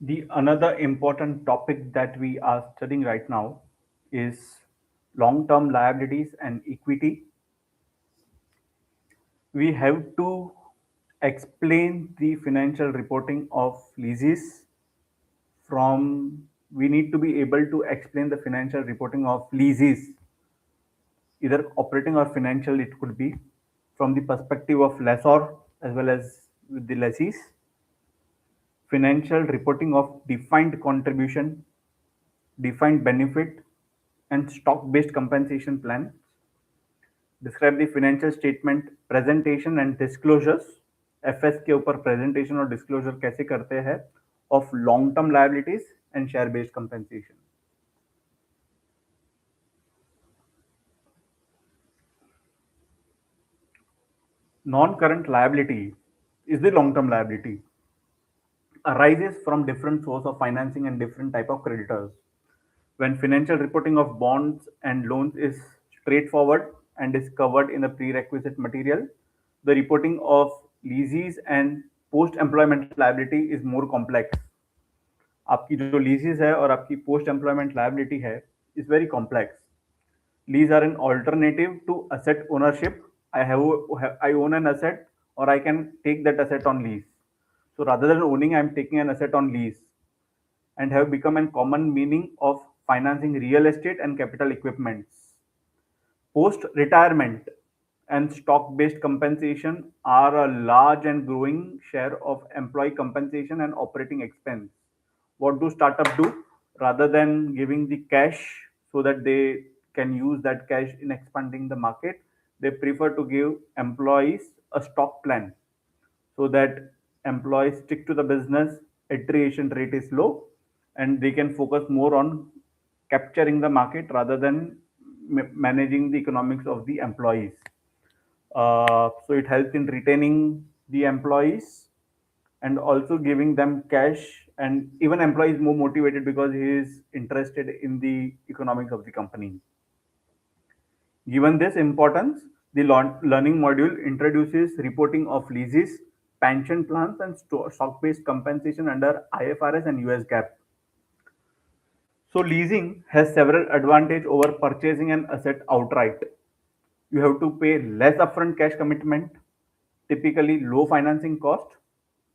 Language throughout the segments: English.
The another important topic that we are studying right now is long-term liabilities and equity. We have to explain the financial reporting of leases from we need to be able to explain the financial reporting of leases, either operating or financial. It could be from the perspective of lessor as well as with the lessees. Financial reporting of defined contribution, defined benefit, and stock-based compensation plan. Describe the financial statement presentation and disclosures. FS के ऊपर presentation और disclosure कैसे करते हैं of long-term liabilities and share-based compensation. Non-current liability is the long-term liability. Arises from different source of financing and different type of creditors. When financial reporting of bonds and loans is straightforward and is covered in the prerequisite material, the reporting of leases and post-employment liability is more complex. आपकी जो leases है और आपकी post-employment liability है is very complex. Lease are an alternative to asset ownership. I own an asset or I can take that asset on lease. So rather than owning, I'm taking an asset on lease and have become a common meaning of financing real estate and capital equipments. Post-retirement and stock-based compensation are a large and growing share of employee compensation and operating expense. What do startups do? Rather than giving the cash so that they can use that cash in expanding the market, they prefer to give employees a stock plan so that employees stick to the business, attrition rate is low, and they can focus more on capturing the market rather than managing the economics of the employees. So it helps in retaining the employees and also giving them cash, and even employees more motivated because he is interested in the economics of the company. Given this importance, the learning module introduces reporting of leases, pension plans, and stock-based compensation under IFRS and US GAAP. So leasing has several advantages over purchasing an asset outright. You have to pay less upfront cash commitment, typically low financing cost,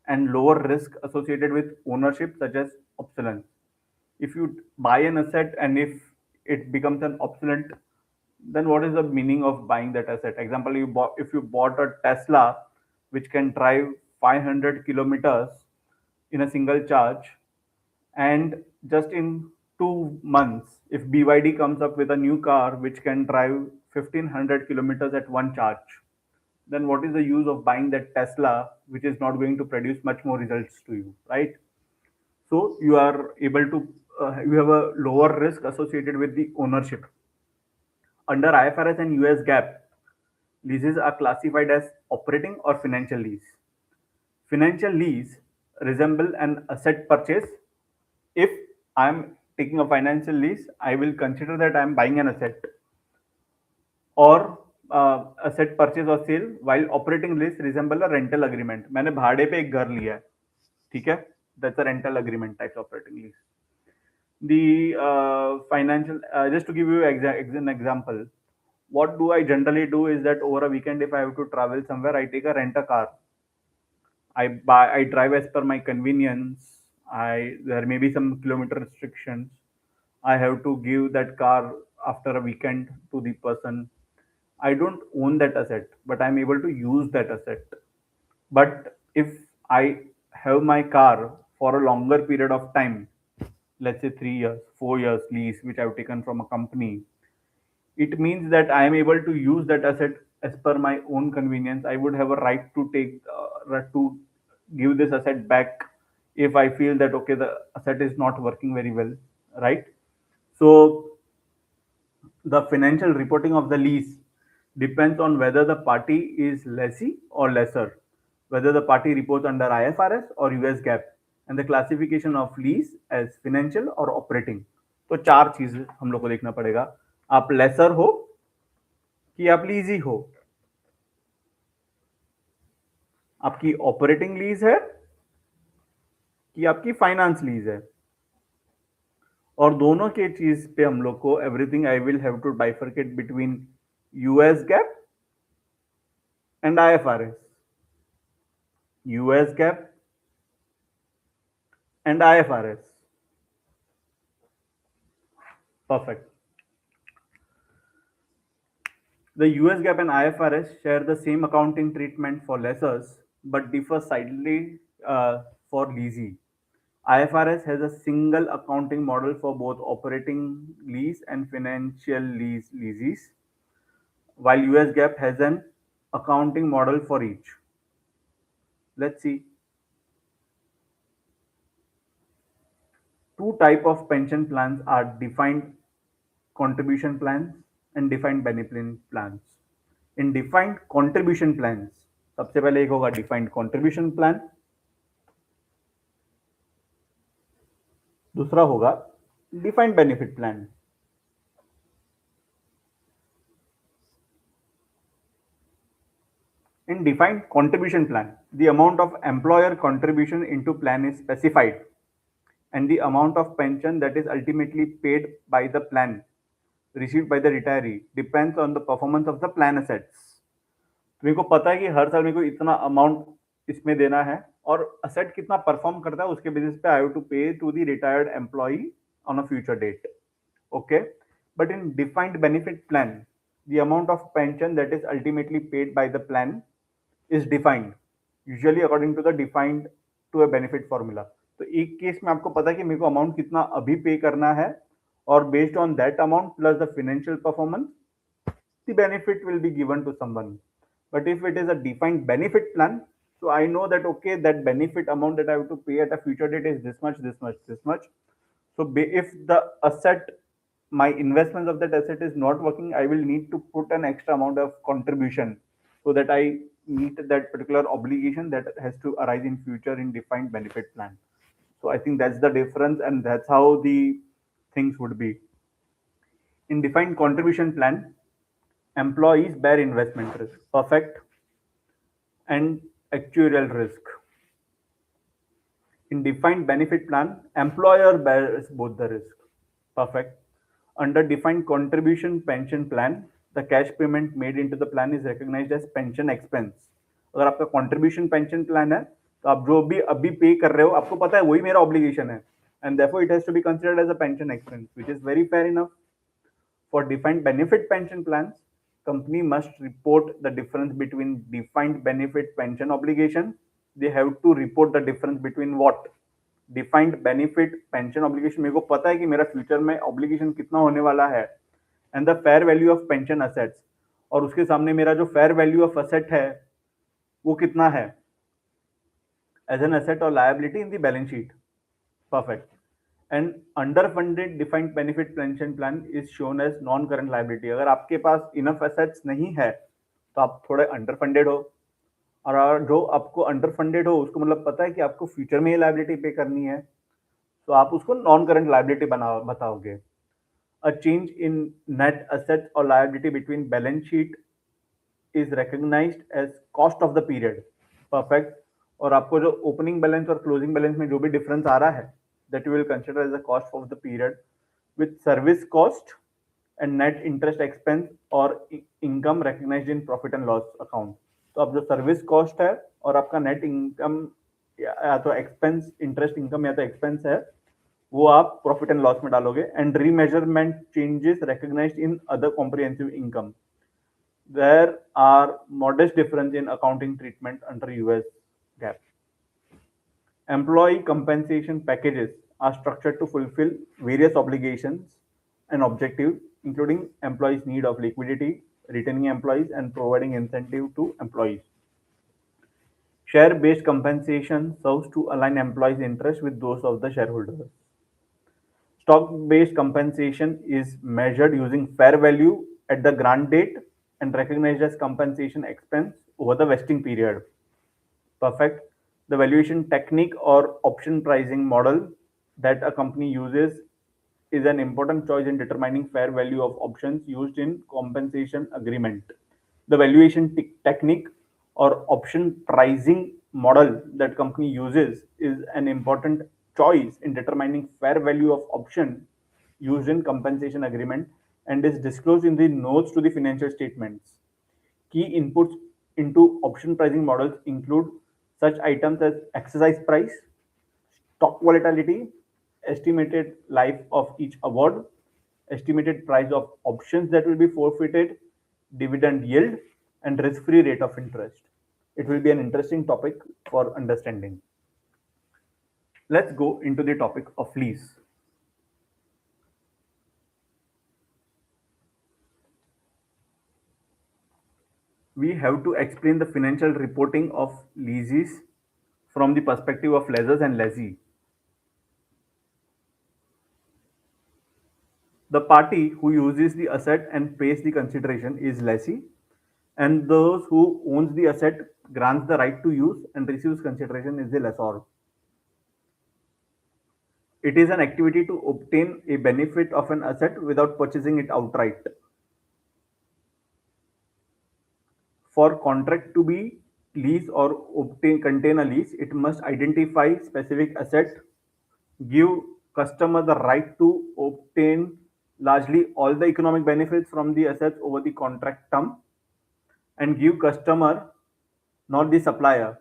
and lower risk associated with ownership, such as obsolescence. If you buy an asset and if it becomes an obsolete, then what is the meaning of buying that asset? Example, if you bought a Tesla which can drive 500 kilometers in a single charge, and just in 2 months, if BYD comes up with a new car which can drive 1500 kilometers at one charge, then what is the use of buying that Tesla which is not going to produce much more results to you, right? So you are able to you have a lower risk associated with the ownership. Under IFRS and US GAAP, leases are classified as operating or financial lease. Financial lease resemble an asset purchase. If I'm taking a financial lease, I will consider that I'm buying an asset, or asset purchase or sale, while operating lease resemble a rental agreement. मैंने भाड़े पे एक घर लिया है, ठीक है? That's a rental agreement type of operating lease. The financial, just to give you an example, what do I generally do is that over a weekend, if I have to travel somewhere, I take a rent a car. I drive as per my convenience. There may be some kilometer restrictions. I have to give that car after a weekend to the person. I don't own that asset, but I'm able to use that asset. But if I have my car for a longer period of time, let's say 3 years, 4 years lease, which I've taken from a company, it means that I am able to use that asset as per my own convenience. I would have a right to to give this asset back if I feel that okay, the asset is not working very well, right? So the financial reporting of the lease depends on whether the party is lessee or lessor, whether the party reports under IFRS or US GAAP, and the classification of lease as financial or operating. तो चार चीज हम लोग को देखना पड़ेगा. आप laser हो कि आप लीजी हो, आपकी ऑपरेटिंग लीज है ये आपकी फाइनेंस लीज है। और दोनों के चीज पे हम लोग को everything I will have to bifurcate between US GAAP and IFRS, US GAAP and IFRS. Perfect. The US GAAP and IFRS share the same accounting treatment for lessors but differ slightly for leasee. IFRS has a single accounting model for both operating lease and financial leases, while US GAAP has an accounting model for each. Let's see. Two type of pension plans are defined contribution plans and defined benefit plans. In defined contribution plans, सबसे पहले एक होगा defined contribution plan, दूसरा होगा defined benefit plan. In defined contribution plan, the amount of employer contribution into plan is specified, and the amount of pension that is ultimately paid by the plan received by the retiree depends on the performance of the plan assets. मेरे को पता है कि हर साल मेरे को इतना amount इसमें देना है और असेट कितना परफॉर्म करता है उसके बेसिस पे I have to pay to the retired employee on a future date. Okay, but in defined benefit plan the amount of pension that is ultimately paid by the plan is defined usually according to the defined to a benefit formula. तो एक case में आपको पता है कि मेरे को amount कितना अभी पे करना है और based on that amount plus the financial performance the benefit will be given to someone. But if it is a defined benefit plan, so I know that okay, that benefit amount that I have to pay at a future date is this much, this much, this much. So if the asset, my investments of that asset is not working, I will need to put an extra amount of contribution so that I meet that particular obligation that has to arise in future in defined benefit plan. So I think that's the difference, and that's how the things would be. In defined contribution plan, employees bear investment risk, perfect, and actuarial risk. In defined benefit plan, employer bears both the risk, perfect. Under defined contribution pension plan, the cash payment made into the plan is recognized as pension expense. अगर आपका contribution pension plan है तो आप जो भी अभी पे कर रहे हो आपको पता है वही मेरा obligation है, and therefore it has to be considered as a pension expense, which is very fair enough. For defined benefit pension plans, company must report the difference between defined benefit pension obligation. They have to report the difference between what? Defined benefit pension obligation, मेरे को पता है कि मेरा future में obligation कितना होने वाला है, and the fair value of pension assets, और उसके सामने मेरा जो फेयर वैल्यू ऑफ असेट है वो कितना है एज एन असेट और liability in the balance sheet, perfect. And underfunded defined benefit pension plan is shown as non current liability. अगर आपके पास इनफ एसेट्स नहीं है तो आप थोड़े अंडरफंडेड हो, और जो आपको अंडरफंडेड हो उसको मतलब पता है कि आपको फ्यूचर में ये लायबिलिटी पे करनी है, तो आप उसको नॉन करंट लायबिलिटी बताओगे. A change in net asset और liability between balance sheet is recognised as cost of the period, perfect. और आपको जो ओपनिंग बैलेंस और क्लोजिंग बैलेंस में जो भी डिफरेंस आ रहा है that you will consider as a cost of the period, with service cost and net interest expense or income recognized in profit and loss account. तो अब जो सर्विस कॉस्ट है और आपका नेट इनकम या तो एक्सपेंस इंटरेस्ट इनकम या तो एक्सपेंस है वो आप प्रॉफिट एंड लॉस में डालोगे. And remeasurement changes recognized in other comprehensive income. There are modest difference in accounting treatment under US GAAP. Employee compensation packages are structured to fulfill various obligations and objectives, including employees' need of liquidity, retaining employees, and providing incentive to employees. Share-based compensation serves to align employees' interests with those of the shareholders. Stock-based compensation is measured using fair value at the grant date and recognized as compensation expense over the vesting period. Perfect. The valuation technique or option pricing model that a company uses is an important choice in determining fair value of options used in compensation agreement. The valuation technique or option pricing model that company uses is an important choice in determining fair value of option used in compensation agreement and is disclosed in the notes to the financial statements. Key inputs into option pricing models include such items as exercise price, stock volatility, estimated life of each award, estimated price of options that will be forfeited, dividend yield, and risk free rate of interest. It will be an interesting topic for understanding. Let's go into the topic of lease. We have to explain the financial reporting of leases from the perspective of lessors and lessee. The party who uses the asset and pays the consideration is lessee, and those who owns the asset, grants the right to use and receives consideration is the lessor. It is an activity to obtain a benefit of an asset without purchasing it outright. For contract to be lease or contain a lease, it must identify specific asset, give customer the right to obtain largely all the economic benefits from the assets over the contract term, and give customer, not the supplier,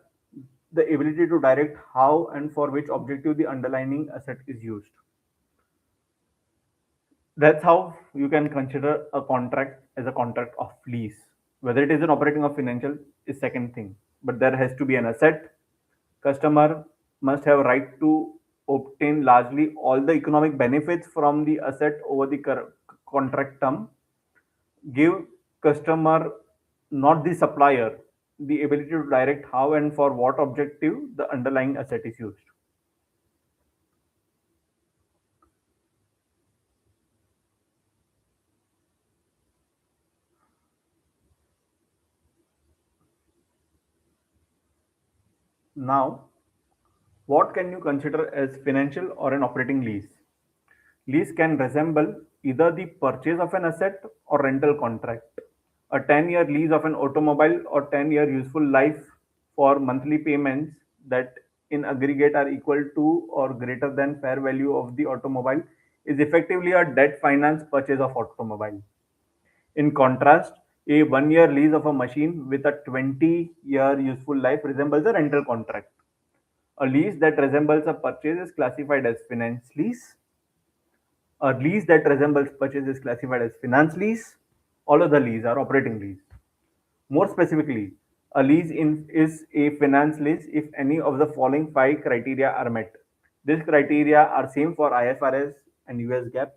the ability to direct how and for which objective the underlying asset is used. That's how you can consider a contract as a contract of lease. Whether it is an operating or financial is second thing, but there has to be an asset. Customer must have right to obtain largely all the economic benefits from the asset over the contract term. Give customer, not the supplier, the ability to direct how and for what objective the underlying asset is used. Now, what can you consider as financial or an operating lease? Lease can resemble either the purchase of an asset or rental contract. A 10-year lease of an automobile or 10-year useful life for monthly payments that in aggregate are equal to or greater than fair value of the automobile is effectively a debt finance purchase of automobile. In contrast, a 1-year lease of a machine with a 20-year useful life resembles a rental contract. A lease that resembles a purchase is classified as finance lease. A lease that resembles purchase is classified as finance lease. All other leases are operating lease. More specifically, a is a finance lease if any of the following five criteria are met. These criteria are same for IFRS and US GAAP.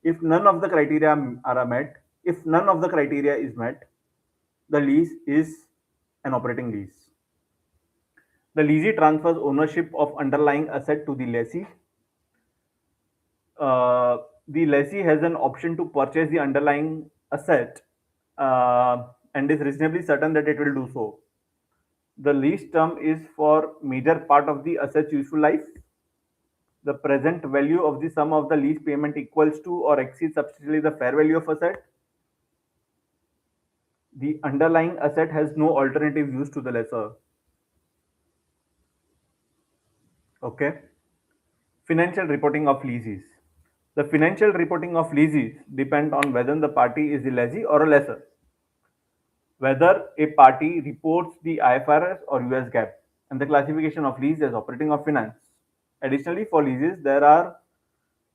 If none of the criteria are met, if none of the criteria is met, the lease is an operating lease. The leasee transfers ownership of underlying asset to the lessee. The lessee has an option to purchase the underlying asset and is reasonably certain that it will do so. The lease term is for major part of the asset's useful life. The present value of the sum of the lease payment equals to or exceeds substantially the fair value of asset. The underlying asset has no alternative use to the lessor. Okay. Financial reporting of leases. The financial reporting of leases depend on whether the party is a lessee or a lessor, whether a party reports the IFRS or US GAAP, and the classification of lease as operating or finance. Additionally, for leases, there are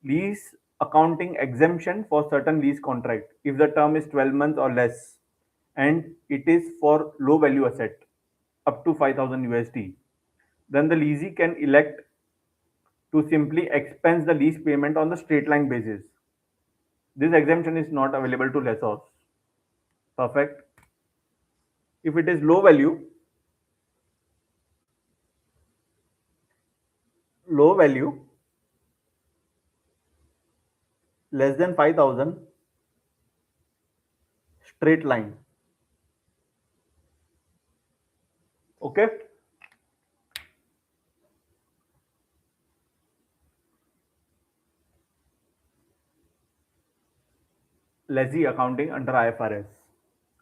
lease accounting exemption for certain lease contract if the term is 12 months or less, and it is for low value asset up to 5,000 USD. Then the leasee can elect to simply expense the lease payment on the straight line basis. This exemption is not available to lessors. Perfect. If it is low value, less than 5,000, straight line. Okay. Lessee accounting under IFRS.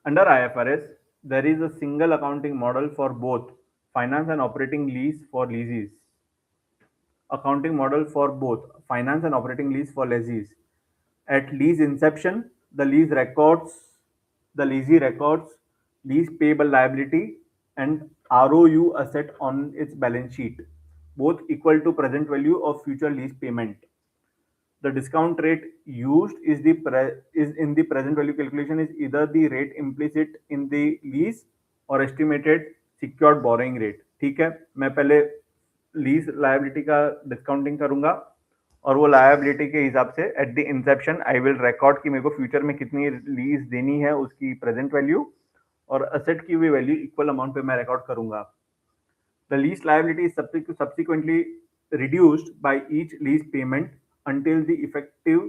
Under IFRS, there is a single accounting model for both finance and operating lease for leases. Accounting model for both finance and operating lease for lessees. At lease inception, the lessee records lease payable liability and ROU asset on its balance sheet, both equal to present value of future lease payment. The discount rate used is in the present value calculation is either the rate implicit in the lease or estimated secured borrowing rate. ठीक है, मैं पहले lease liability का discounting करूंगा और वो liability के हिसाब से at the Inception I will record कि मेरे को फ्यूचर में कितनी लीज देनी है उसकी प्रेजेंट वैल्यू और असेट की हुई वैल्यू इक्वल अमाउंट पे मैं रिकॉर्ड करूंगा. The lease liability is subsequently reduced by each lease payment until the effective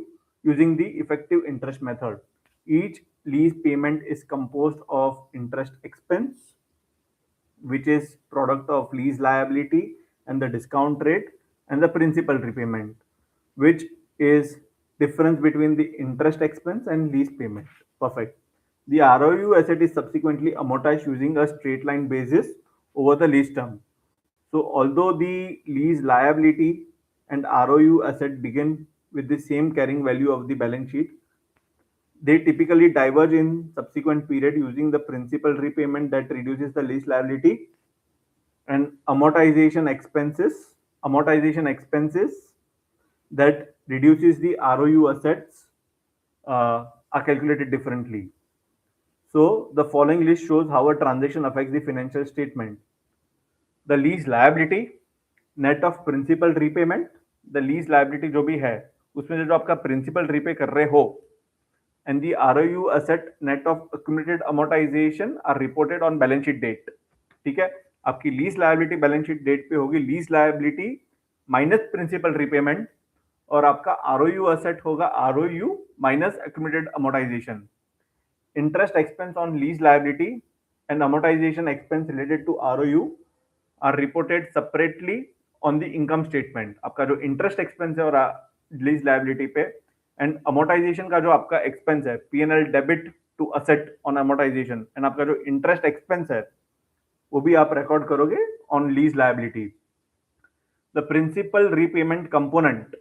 using the effective interest method. Each lease payment is composed of interest expense, which is product of lease liability and the discount rate, and the principal repayment, which is difference between the interest expense and lease payment. Perfect. The ROU asset is subsequently amortized using a straight line basis over the lease term. So although the lease liability and ROU asset begin with the same carrying value of the balance sheet, they typically diverge in subsequent period using the principal repayment that reduces the lease liability and amortization expenses that reduces the ROU assets are calculated differently. So the following list shows how a transaction affects the financial statement. The lease liability, net of principal repayment, the lease liability जो भी है उसमें से जो आपका principal repay कर रहे हो, and the ROU asset net of accumulated amortization are reported on balance sheet date. ठीक है, आपकी lease liability balance sheet date पे होगी lease liability minus principal repayment और आपका ROU asset होगा ROU minus accumulated amortization. Interest expense on lease liability and amortization expense related to ROU are reported separately on the income statement. आपका जो interest expense है और lease liability पे and amortization का जो आपका expense है P&L debit to asset on amortization and आपका जो interest expense है वो भी आप record करोगे on lease liability. The principal repayment component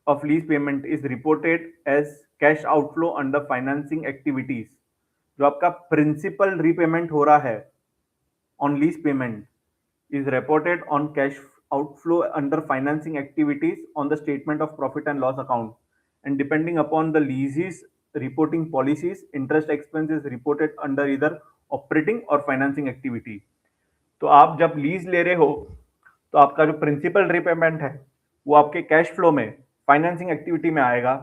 of lease payment is reported as cash outflow under financing activities. जो आपका principal repayment हो रहा है on lease payment is reported on cash outflow under financing activities on the statement of profit and loss account, and depending upon the leases reporting policies, interest expense is reported under either operating or financing activity. तो आप जब lease ले रहे हो तो आपका जो principal repayment है वो आपके कैश फ्लो में फाइनेंसिंग एक्टिविटी में आएगा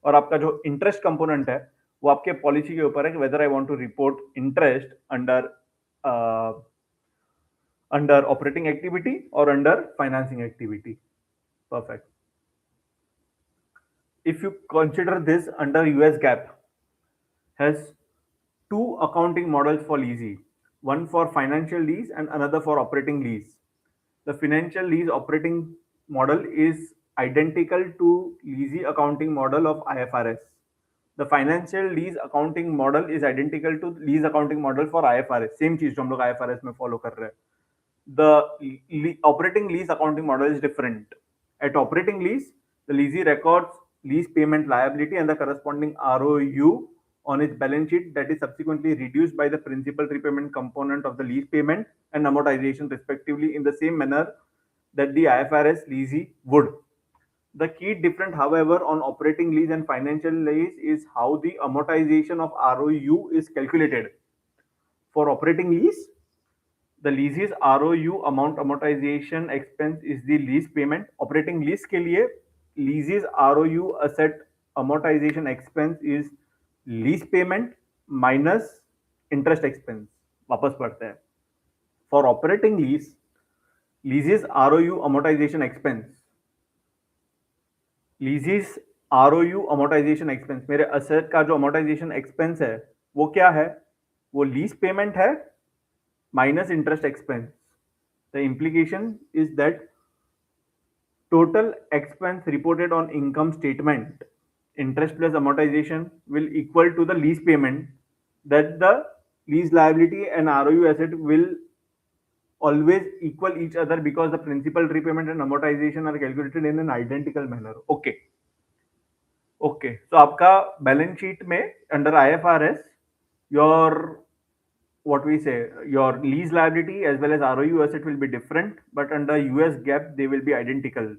और आपका जो इंटरेस्ट कंपोनेंट है वो आपके पॉलिसी के ऊपर है कि whether I want to report interest under operating activity or under financing activity. Perfect. If you consider this under US GAAP has two accounting models for leasing, one for financial lease and another for operating lease. The financial lease operating model is identical to leasing accounting model of IFRS. The financial lease accounting model is identical to lease accounting model for IFRS. Same चीज जो हम लोग IFRS में follow कर रहे हैं. The operating lease accounting model is different. At operating lease, the lessee records lease payment liability and the corresponding ROU on its balance sheet that is subsequently reduced by the principal repayment component of the lease payment and amortization respectively in the same manner that the IFRS lessee would. The key difference, however, on operating lease and financial lease is how the amortization of ROU is calculated. For operating lease, the leases ROU amount amortization expense is the lease payment. Operating lease के लिए leases ROU asset amortization expense is lease payment minus interest expense. वापस पढ़ते हैं. For operating lease, leases ROU amortization expense. Leases ROU amortization expense. मेरे asset का जो amortization expense है वो क्या है? वो lease payment है minus interest expense. The implication is that total expense reported on income statement, interest plus amortization, will equal to the lease payment that the lease liability and ROU asset will always equal each other because the principal repayment and amortization are calculated in an identical manner. Okay. Okay, तो आपका balance sheet में under IFRS your what we say your lease liability as well as ROU asset will be different, but under US GAAP they will be identical.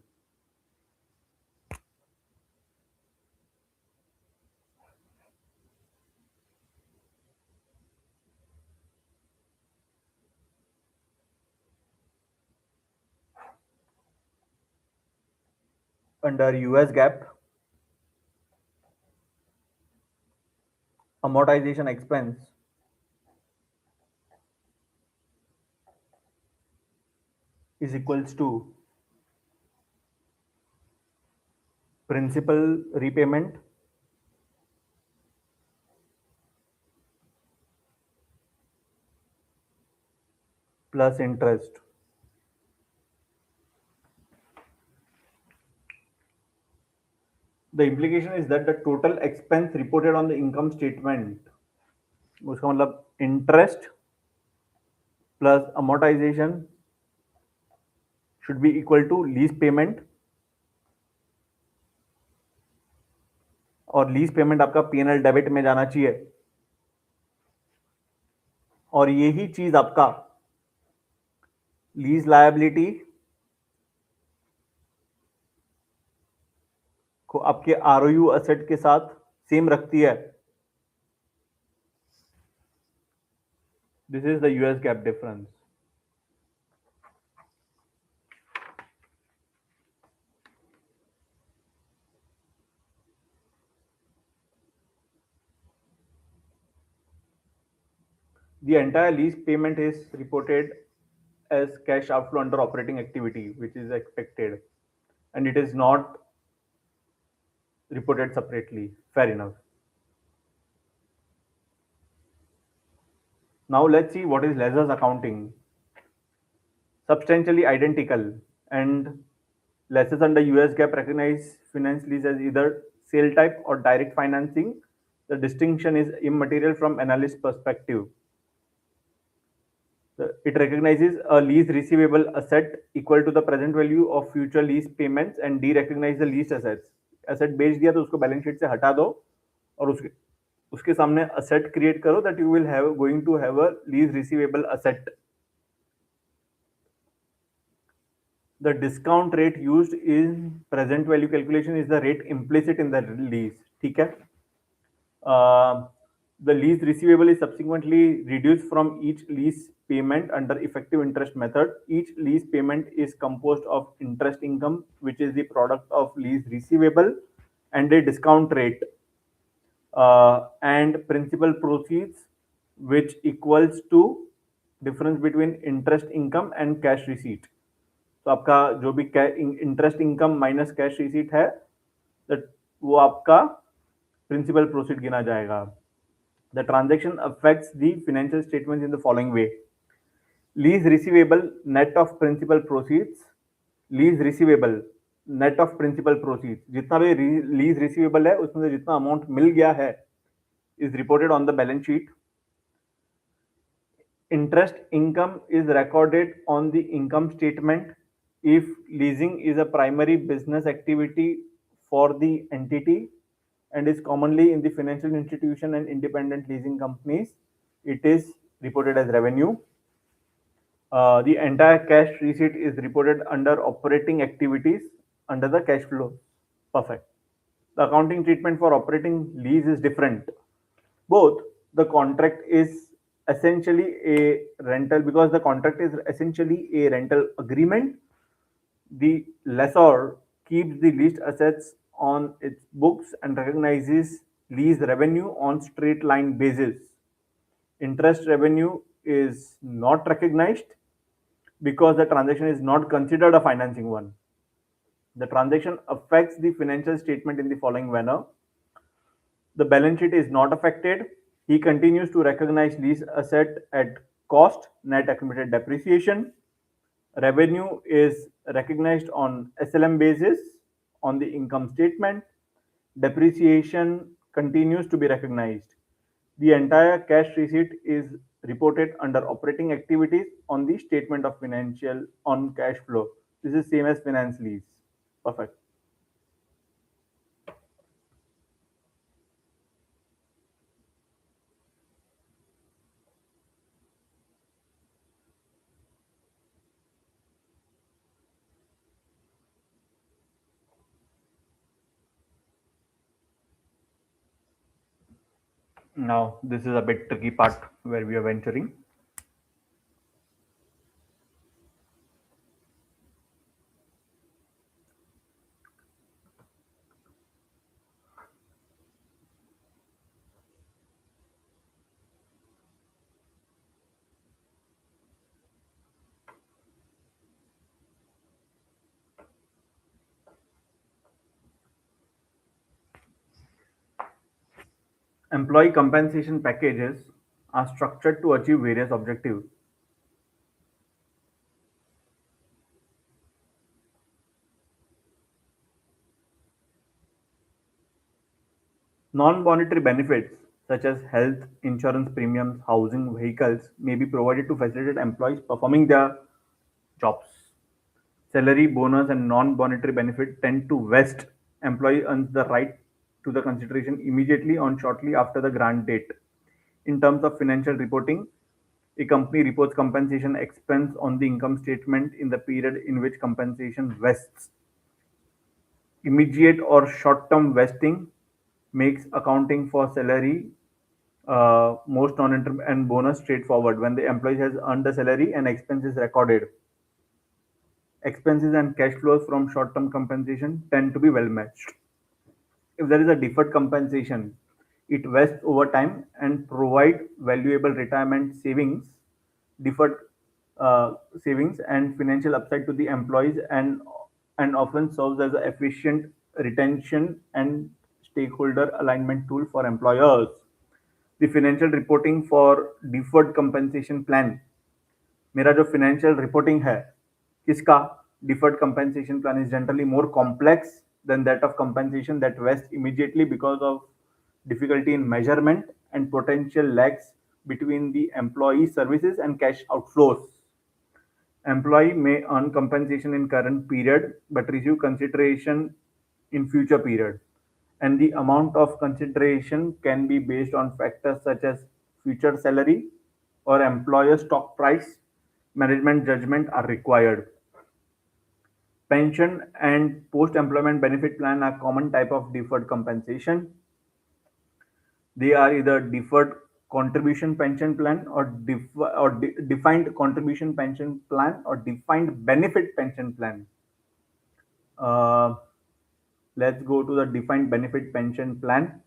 Under US GAAP, amortization expense is equals to principal repayment plus interest. The implication is that the total expense reported on the income statement, उसका मतलब interest plus amortization should be equal to lease payment, और lease payment आपका P&L debit में जाना चाहिए, और यही चीज आपका लीज लायबिलिटी को आपके ROU एसेट के साथ सेम रखती है. This is the US GAAP difference. The entire lease payment is reported as cash outflow under operating activity, which is expected, and it is not reported separately. Fair enough. Now let's see what is lessors accounting. Substantially identical, and lessors under US GAAP recognize finance lease as either sale type or direct financing. The distinction is immaterial from analyst perspective. It recognizes a lease receivable asset equal to the present value of future lease payments and de-recognize the leased assets. Asset बेच दिया तो उसको balance sheet से हटा दो और उसके उसके सामने asset create करो that you will have going to have a lease receivable asset. The discount rate used in present value calculation is the rate implicit in the lease. ठीक है? The lease receivable is subsequently reduced from each lease payment under effective interest method. Each lease payment is composed of interest income, which is the product of lease receivable, and a discount rate, and principal proceeds, which equals to difference between interest income and cash receipt. तो आपका जो भी interest income minus cash receipt है, वो आपका principal proceed गिना जाएगा. The transaction affects the financial statements in the following way. Lease receivable net of principal proceeds. Lease receivable net of principal proceeds. जितना भी lease receivable है उसमें से जितना अमाउंट मिल गया है is reported on the balance sheet. Interest income is recorded on the income statement if leasing is a primary business activity for the entity and is commonly in the financial institution and independent leasing companies. It is reported as revenue. The entire cash receipt is reported under operating activities under the cash flow. Perfect. The accounting treatment for operating lease is different. Both the contract is essentially a rental, because the contract is essentially a rental agreement. The lessor keeps the leased assets on its books and recognizes lease revenue on straight line basis. Interest revenue is not recognized because the transaction is not considered a financing one. The transaction affects the financial statement in the following manner. The balance sheet is not affected. He continues to recognize lease asset at cost, net accumulated depreciation. Revenue is recognized on SLM basis on the income statement. Depreciation continues to be recognized. The entire cash receipt is reported under operating activities on the statement of financial on cash flow. This is same as finance lease. Perfect. Now, this is a bit tricky part where we are venturing. Employee compensation packages are structured to achieve various objectives. Non-monetary benefits such as health, insurance premiums, housing, vehicles may be provided to facilitate employees performing their jobs. Salary, bonus, and non-monetary benefit tend to vest. Employee earns the right to the consideration immediately or shortly after the grant date. In terms of financial reporting, a company reports compensation expense on the income statement in the period in which compensation vests. Immediate or short-term vesting makes accounting for salary, most non-income and bonus straightforward. When the employee has earned the salary and expense is recorded, expenses and cash flows from short-term compensation tend to be well matched. If there is a deferred compensation, it vests over time and provide valuable retirement savings, deferred savings and financial upside to the employees, and often serves as an efficient retention and stakeholder alignment tool for employers. The financial reporting for deferred compensation plan. मेरा जो financial reporting है किसका deferred compensation plan is generally more complex than that of compensation that vests immediately because of difficulty in measurement and potential lags between the employee services and cash outflows. Employee may earn compensation in current period but receive consideration in future period, and the amount of consideration can be based on factors such as future salary or employer stock price. Management judgment are required. Pension and post-employment benefit plan are common type of deferred compensation. They are either deferred contribution pension plan or defined contribution pension plan or defined benefit pension plan. Uh, let's go to the defined benefit pension plan.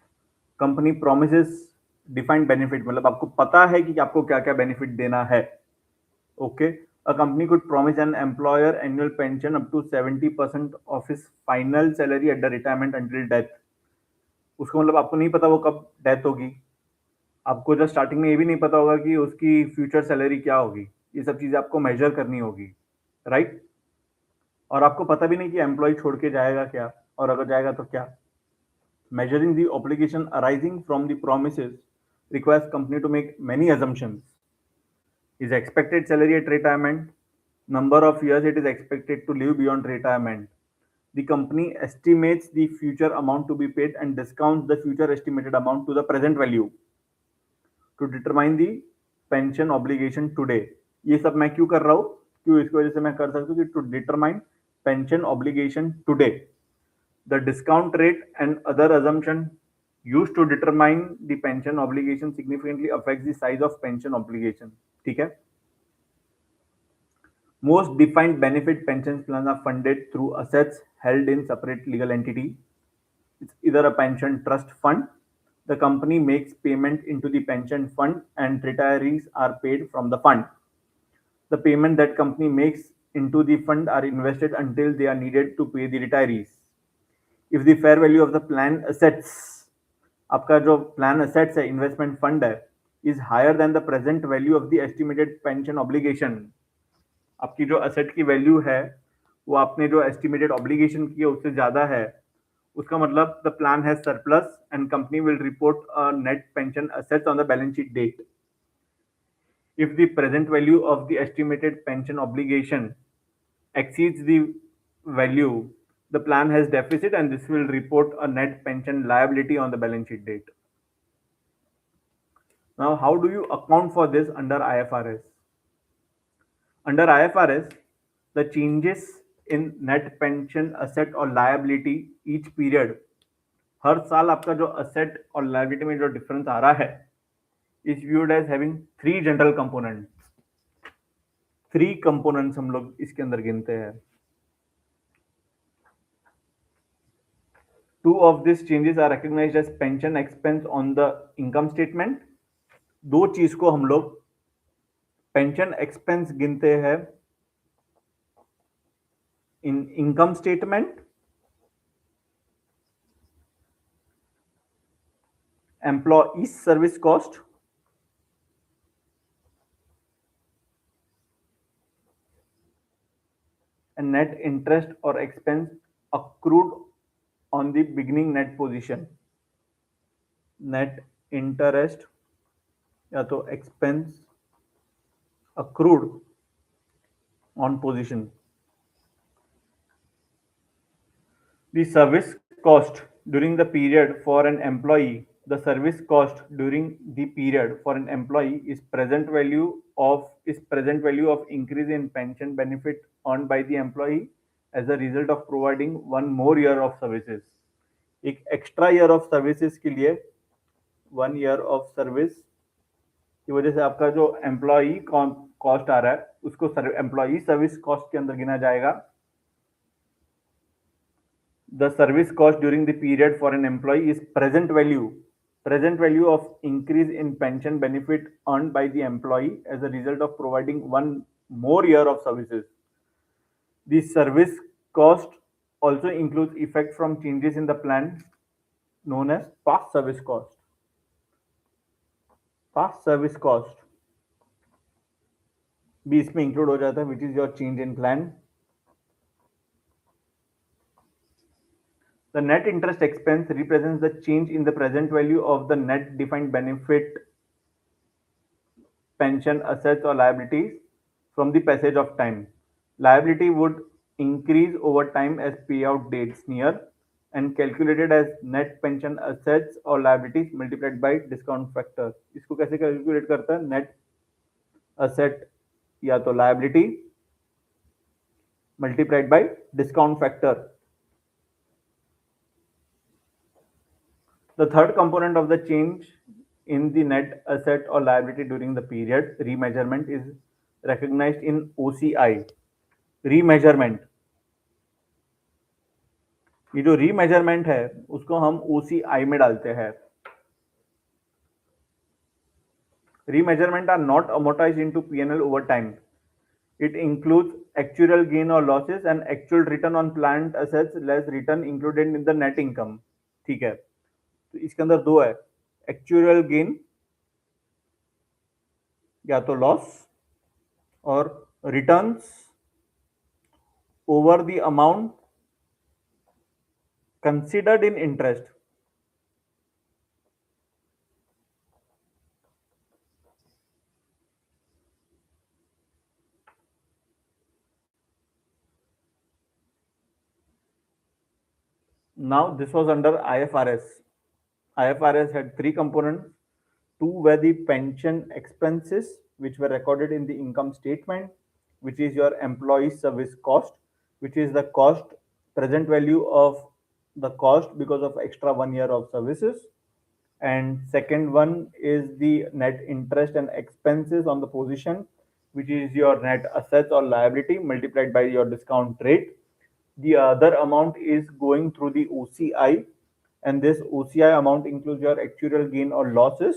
Company promises defined benefit मतलब आपको पता है कि आपको क्या क्या benefit देना है. Okay, a company could promise an employer annual pension up to 70% of his final salary at the retirement until death. उसको मतलब आपको नहीं पता वो कब डेथ होगी. आपको जस्ट स्टार्टिंग में ये भी नहीं पता होगा कि उसकी फ्यूचर सैलरी क्या होगी. ये सब चीजें आपको मेजर करनी होगी, राइट. और आपको पता भी नहीं कि एम्प्लॉय छोड़ के जाएगा क्या, और अगर जाएगा तो क्या. Measuring the obligation arising from the promises requires company to make many assumptions. His expected salary at retirement, number of years it is expected to live beyond retirement. The company estimates the future amount to be paid and discounts the future estimated amount to the present value to determine the pension obligation today. ये सब मैं क्यों कर रहा हूँ, क्यों इसकी वजह से मैं कर सकता हूँ कि to determine pension obligation today. The discount rate and other assumption used to determine the pension obligation significantly affects the size of pension obligation. ठीक है. Most defined benefit pension plans are funded through assets held in separate legal entity. It's either a pension trust fund. The company makes payment into the pension fund and retirees are paid from the fund. The payment that company makes into the fund are invested until they are needed to pay the retirees. If the fair value of the plan assets, आपका जो plan assets है, investment fund है, is higher than the present value of the estimated pension obligation, आपकी जो asset की value है वो आपने जो estimated obligation की है उससे ज़्यादा है, उसका मतलब the plan has surplus and company will report a net pension assets on the balance sheet date. If the present value of the estimated pension obligation exceeds the value, the plan has deficit and this will report a net pension liability on the balance sheet date. Now, how do you account for this under IFRS? Under IFRS, the changes in net pension asset और liability each period, हर साल आपका जो asset और liability में जो difference आ रहा है is viewed as having three general components. Three components हम लोग इसके अंदर गिनते हैं. Two of these changes are recognized as pension expense on the income statement. दो चीज को हम लोग पेंशन एक्सपेंस गिनते हैं इन income statement. Employee service cost and net interest or expense accrued on the beginning net position. Net interest या तो expense accrued on position. The service cost during the period for an employee, the service cost during the period for an employee is present value of increase in pension benefit earned by the employee as a result of providing one more year of services. एक extra year of services के लिए 1 year of service की वजह से आपका जो employee cost आ रहा है उसको एम्प्लॉई सर्विस कॉस्ट के अंदर गिना जाएगा. The service cost during the period for an employee is present value of increase in pension benefit earned by the employee as a result of providing one more year of services. The service cost also includes effect from changes in the plan known as past service cost. Past service cost भी इसमें include हो जाता है, which is your change in plan. The net interest expense represents the change in the present value of the net defined benefit pension assets or liabilities from the passage of time. Liability would increase over time as payout dates near and calculated as net pension assets or liabilities multiplied by discount factor. इसको कैसे calculate करता है? Net asset या तो liability multiplied by discount factor. The third component of the change in the net asset or liability during the period remeasurement is recognized in OCI. Remeasurement, ये जो remeasurement है उसको हम OCI में डालते हैं. Remeasurement are not amortized into P&L over time. It includes actual gain or losses and actual return on plant assets less return included in the net income. ठीक है, तो इसके अंदर दो है, एक्चुअल गेन या तो लॉस और returns over the amount considered in interest. Now this was under IFRS. IFRS had three components. Two were the pension expenses, which were recorded in the income statement, which is your employee service cost, which is the cost, present value of the cost because of extra 1 year of services. And second one is the net interest and expenses on the position, which is your net assets or liability multiplied by your discount rate. The other amount is going through the OCI, and this OCI amount includes your actual gain or losses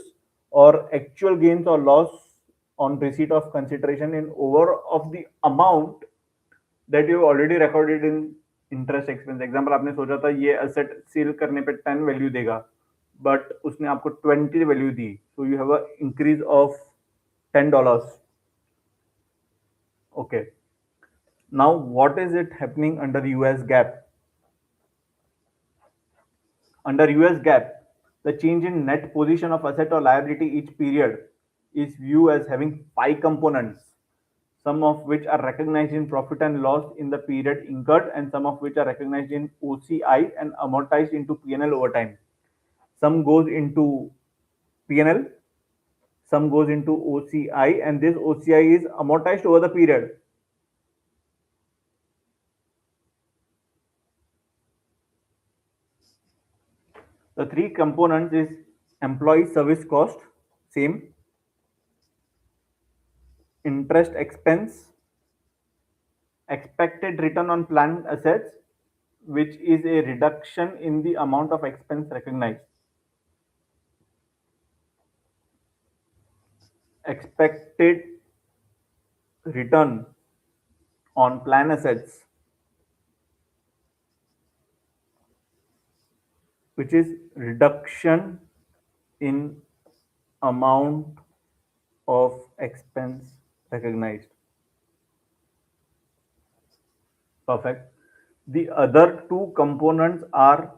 or actual gains or loss on receipt of consideration in over of the amount that you already recorded in interest expense. Example आपने सोचा था ये asset cell करने पे 10 value देगा, but उसने आपको 20 value the, so you have a increase of $10. Okay. Now what is it happening under US GAAP? Under US GAAP, the change in net position of asset or liability each period is viewed as having five components, some of which are recognized in profit and loss in the period incurred, and some of which are recognized in OCI and amortized into P&L over time. Some goes into P&L, some goes into OCI, and this OCI is amortized over the period. The three components is employee service cost, same, interest expense, expected return on planned assets, which is a reduction in the amount of expense recognized. Expected return on planned assets, which is reduction in amount of expense recognized. Perfect. The other two components are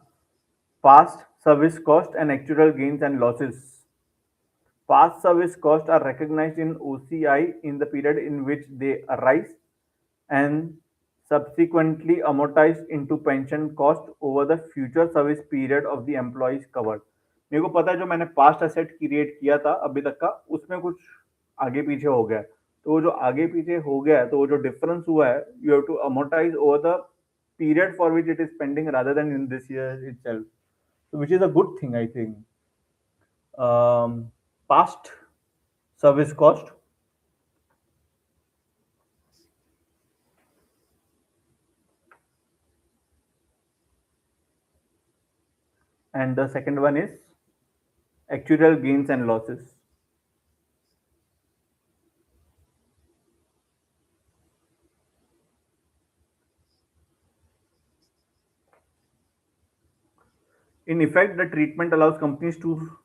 past service cost and actuarial gains and losses. Past service costs are recognized in OCI in the period in which they arise and subsequently amortized into pension cost over the future service period of the employees covered. मेरे को पता है जो मैंने past asset create किया था अभी तक का उसमें कुछ आगे पीछे हो गया तो वो जो आगे पीछे हो गया है तो वो जो डिफरेंस हुआ है you have to amortize over the period for which it is pending rather than in this year itself, so which is a good thing I think. Past service cost, and the second one is actuarial gains and losses. In effect, the treatment allows companies to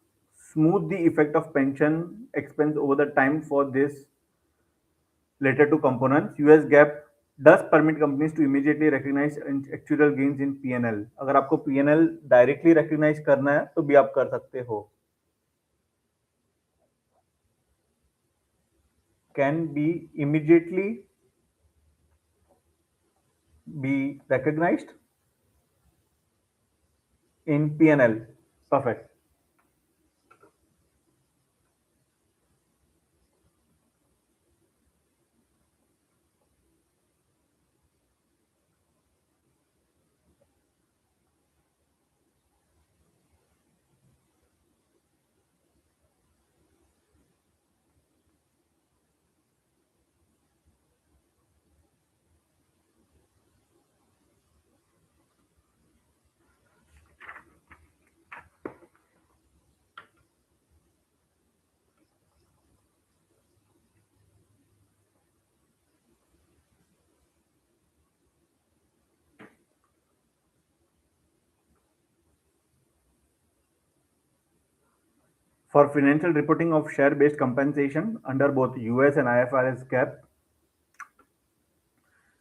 smooth the effect of pension expense over the time for this later two components. US GAAP does permit companies to immediately recognize actuarial gains in P&L. अगर आपको P&L directly recognize करना है तो भी आप कर सकते हो. Can be immediately be recognized in P&L. Perfect. For financial reporting of share-based compensation under both US and IFRS GAAP,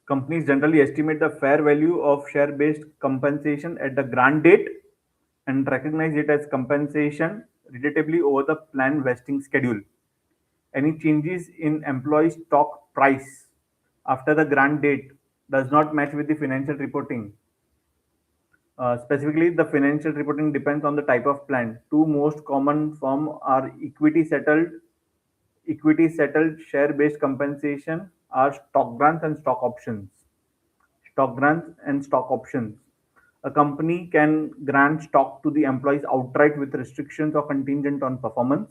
companies generally estimate the fair value of share-based compensation at the grant date and recognize it as compensation relatively over the plan vesting schedule. Any changes in employee stock price after the grant date does not match with the financial reporting. Specifically, the financial reporting depends on the type of plan. Two most common forms are equity settled share-based compensation are stock grants and stock options. Stock grants and stock options. A company can grant stock to the employees outright with restrictions or contingent on performance.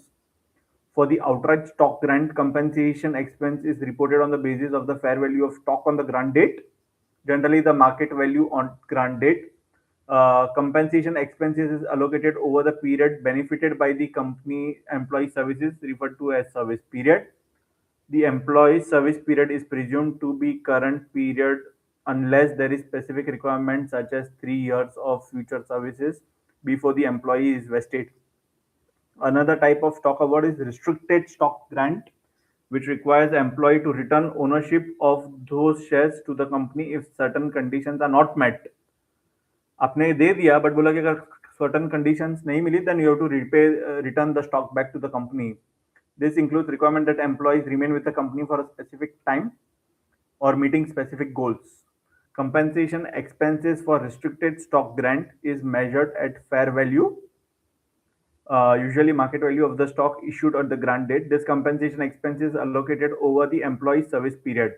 For the outright stock grant, compensation expense is reported on the basis of the fair value of stock on the grant date, generally the market value on grant date. Compensation expenses is allocated over the period benefited by the company employee services referred to as service period. The employee service period is presumed to be current period unless there is specific requirement such as 3 years of future services before the employee is vested. Another type of stock award is restricted stock grant, which requires the employee to return ownership of those shares to the company if certain conditions are not met. आपने दे दिया but बोला कि अगर certain conditions नहीं मिली then you have to return the stock back to the company. This includes requirement that employees remain with the company for a specific time or meeting specific goals. Compensation expenses for restricted stock grant is measured at fair value, usually market value of the stock issued at the grant date. This compensation expense is allocated over the employee service period.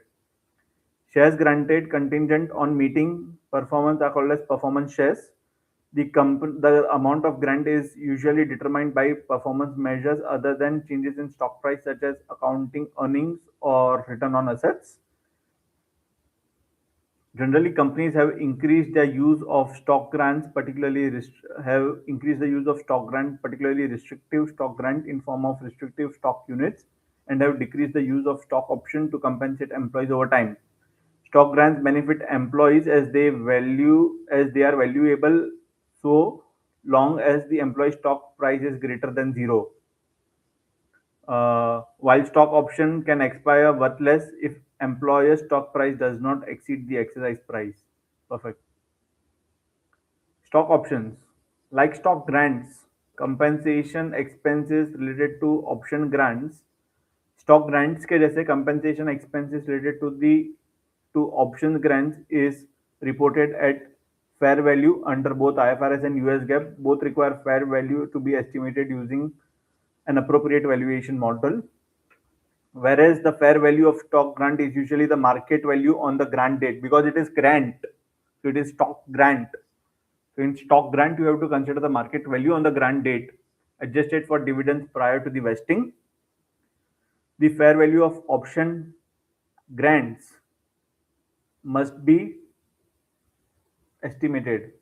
Shares granted contingent on meeting performance are called as performance shares. The amount of grant is usually determined by performance measures other than changes in stock price, such as accounting earnings or return on assets. Generally, companies have increased their use of stock grants, have increased the use of stock grant, particularly restrictive stock grant in form of restrictive stock units, and have decreased the use of stock option to compensate employees over time. Stock grants benefit employees as they are valuable so long as the employee stock price is greater than zero. While stock option can expire worthless if employer's stock price does not exceed the exercise price. Perfect. Stock options. Like stock grants, compensation expenses related to option grants, stock grants के जैसे compensation expenses related to options grants is reported at fair value under both IFRS and US GAAP. Both require fair value to be estimated using an appropriate valuation model. Whereas the fair value of stock grant is usually the market value on the grant date because it is grant. So it is stock grant. So in stock grant, you have to consider the market value on the grant date, adjusted for dividends prior to the vesting. The fair value of option grants must be estimated.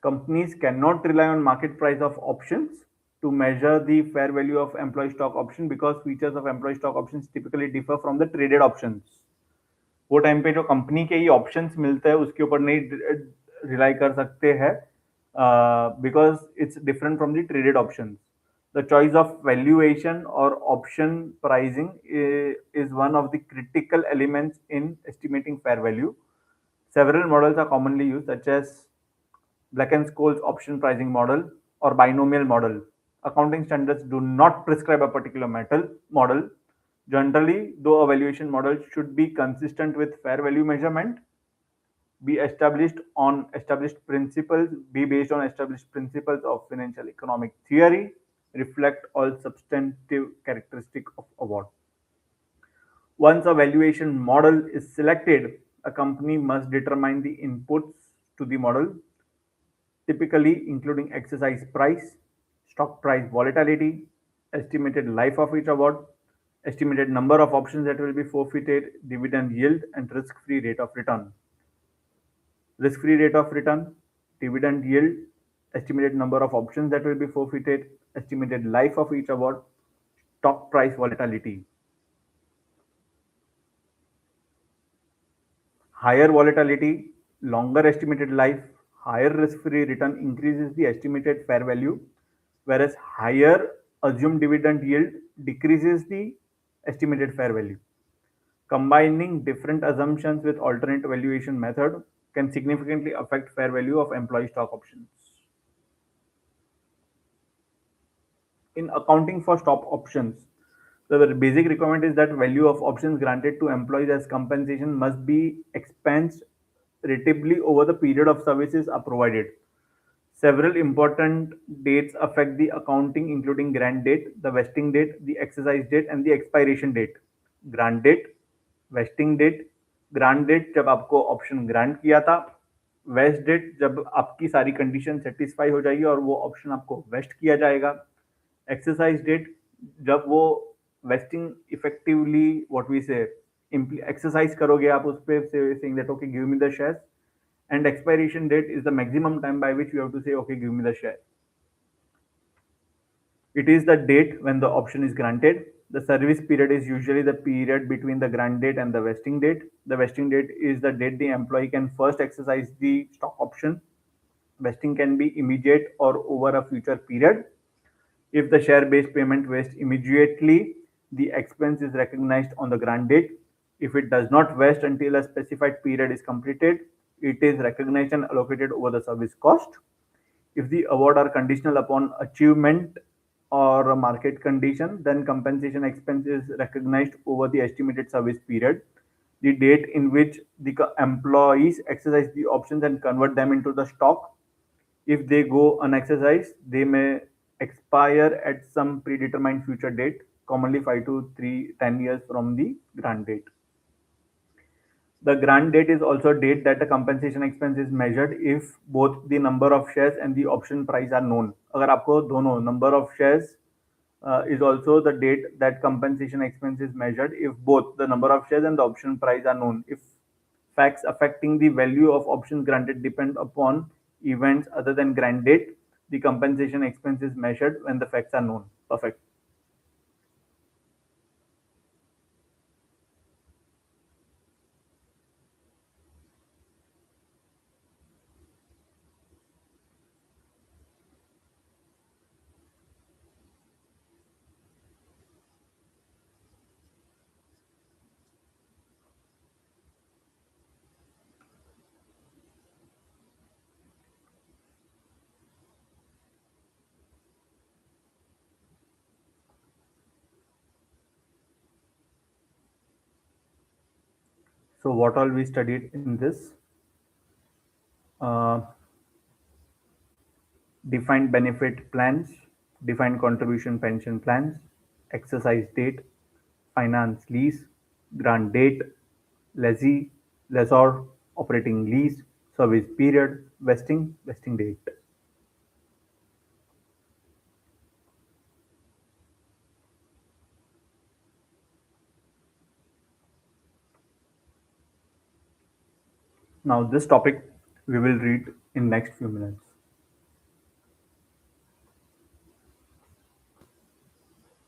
Companies cannot rely on market price of options to measure the fair value of employee stock option because features of employee stock options typically differ from the traded options. वो time पे जो company के ही options मिलते हैं उसके ऊपर नहीं rely कर सकते हैं because it's different from the traded options. The choice of valuation or option pricing is one of the critical elements in estimating fair value. Several models are commonly used, such as Black and Scholes option pricing model or binomial model. Accounting standards do not prescribe a particular model. Generally, though, a valuation model should be consistent with fair value measurement, be based on established principles of financial economic theory, reflect all substantive characteristics of award. Once a valuation model is selected, a company must determine the inputs to the model, typically including exercise price, stock price volatility, estimated life of each award, estimated number of options that will be forfeited, dividend yield, and risk-free rate of return. Risk-free rate of return, dividend yield, estimated number of options that will be forfeited, estimated life of each award, stock price volatility. Higher volatility, longer estimated life, higher risk-free return increases the estimated fair value, whereas higher assumed dividend yield decreases the estimated fair value. Combining different assumptions with alternate valuation method can significantly affect fair value of employee stock options. In accounting for stock options, the basic requirement is that value of options granted to employees as compensation must be expensed ratably over the period of services are provided. Several important dates affect the accounting, including grant date, the vesting date, the exercise date, and the expiration date. Grant date, vesting date. Grant date जब आपको option grant किया था, waste date जब आपकी सारी condition satisfy हो जाएगी और वो ऑप्शन आपको वेस्ट किया जाएगा. एक्सरसाइज डेट जब वो वेस्टिंग इफेक्टिवली व्हाट वी से एक्सरसाइज करोगे आप उस पर saying that okay give me the shares. And expiration date is the maximum time by which you have to say, okay, give me the share. It is the date when the option is granted. The service period is usually the period between the grant date and the vesting date. The vesting date is the date the employee can first exercise the stock option. Vesting can be immediate or over a future period. If the share-based payment vests immediately, the expense is recognized on the grant date. If it does not vest until a specified period is completed, it is recognized and allocated over the service cost. If the award are conditional upon achievement or a market condition, then compensation expense is recognized over the estimated service period. The date in which the employees exercise the options and convert them into the stock. If they go unexercised, they may expire at some predetermined future date, commonly 5 to 10 years from the grant date. The grant date is also a date that the compensation expense is measured if both the number of shares and the option price are known. अगर आपको दोनों number of shares is also the date that compensation expense is measured if both the number of shares and the option price are known. If facts affecting the value of options granted depend upon events other than grant date, the compensation expense is measured when the facts are known. Perfect. So what all we studied in this? Uh, Defined benefit plans, defined contribution pension plans, exercise date, finance lease, grant date, lessee, lessor, operating lease, service period, vesting date. Now this topic we will read in next few minutes.